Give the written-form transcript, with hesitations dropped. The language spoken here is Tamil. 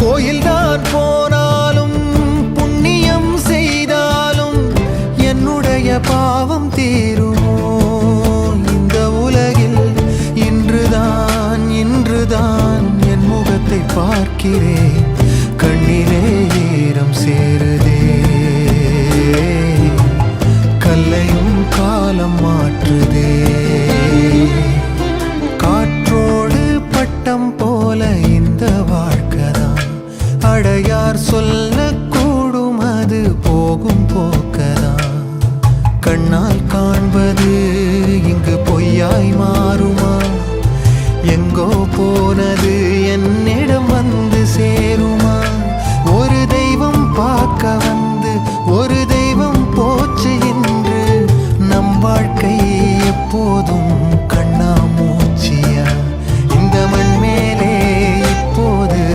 கோயில்தான் போனாலும் புண்ணியம் செய்தாலும் என்னுடைய பாவம் தீருமோ? இந்த உலகில் இன்றுதான் என் முகத்தை பார்க்கிறேன், கண்ணிலே ஈரம் சேருதே. கல்லையும் காலம் மாற்றுதே. காற்றோடு பட்டம் போல இந்த வாழ்க்கைதான், அடையார் சொல்லக்கூடும் அது போகும் போக்கதான். கண்ணால் காண்பது இங்கு பொய்யாய் மாறுமா? எங்கோ போனது என்னிடம்